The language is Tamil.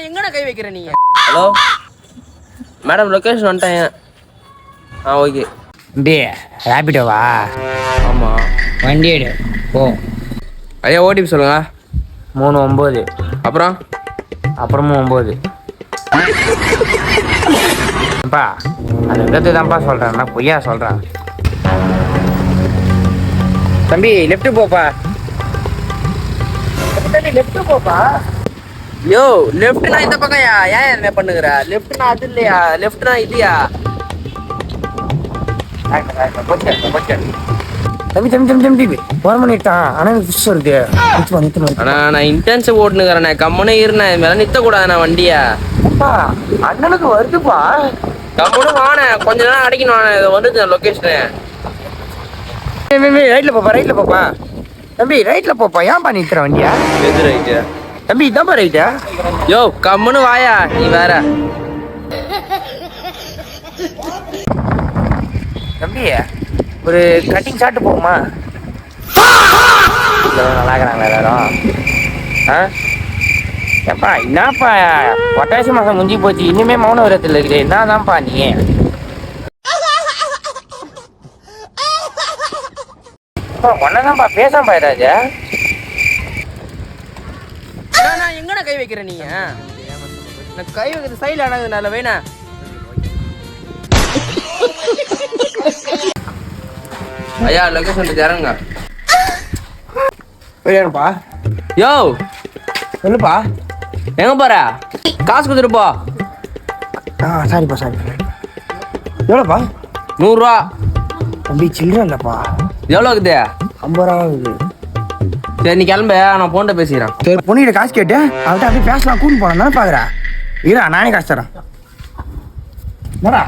எங்கடா கை வைக்கிற நீங்க? ஹலோ மேடம், லொக்கேஷன் வந்துட்டேன். ஓகே. டே ரேபிடோவா? ஆமாம். வண்டி எடு போ. ஐயா ஓடிபி சொல்லுங்க. 39. அப்புறமும் 9. அப்பா அந்த விதத்தை தான்ப்பா சொல்கிறேன், நான் பொய்யா சொல்கிறேன். தம்பி லெஃப்ட் போப்பா. லெஃப்ட் போப்பா. யோ, லெஃப்ட்னா இந்த பக்கம்யா. ஏன் என்ன பண்ணுகிற? லெஃப்ட்னா அது இல்லையா, லெஃப்ட்னா இதுயா. தம்பி தம்பி தம்பி தம்பி போன் பண்ணிட்டான். ஆனால் எனக்கு ஃபிஷ் வருது. அண்ணா நான் இன்டென்சிவ் ஓட்டுனுங்கிறேண்ணே, கம்முனே இருண்ணே. இது மேலே நிறுத்தக்கூடாதுண்ணா வண்டியா. அப்பா அண்ணனுக்கு வருதுப்பா. கம்முனு வாண்ணே, கொஞ்ச நேரம் அடைக்கணும். வாண்ணே, இது வந்துச்சு லொக்கேஷனு. ரைட்டில் போப்பா, ரைட்டில் போப்பா. தம்பி ரைட்டில் போப்பா. ஏன்பா நிறுத்துற வண்டியா? எது ரைட்டு தம்பி இதான்ப்பா ரைட்டா? யோ கம்முனு வாயா, நீ வேற. தம்பி ஒரு கட்டிங் ஷாட்டு போகுமா? நல்லா இருக்கிறாங்களா எல்லாரும்? ஏப்பா என்னப்பா பொட்டாசி மாதம் முடிஞ்சு போச்சு, இனிமே மௌன விரத்தில் இருக்குது. என்னதான்ப்பா நீ? ஒன்னதான்ப்பா பேசாம ஏதாச்சு. எங்கடா கை வைக்கிற நீங்க? நான் கை வைக்கிறது சைடில் அடங்குதுனால வேணா. ஐயா லொக்கேஷன் இறங்குங்க. போயிடுப்பா. யோ சொல்லுப்பா. எங்க போற? காசு கொடுத்துட்டு போ. சாரிப்பா சாரி. எவ்வளோப்பா? 100 ரூபா. தம்பி சில்லற இல்லைப்பா. எவ்வளோ இருக்குது? 50 ரூபா இருக்குது. சரி நீ கிளம்ப, நான் போன்ட்ட பேசிக்கிறேன். சரி பொண்ணுகிட்ட காசு கேட்டு அவள்கிட்ட அப்படியே பேசலாம் கூட்டு போனோம் தானே பார்க்குறேன். இருடா நானே காசு தரேன். என்னடா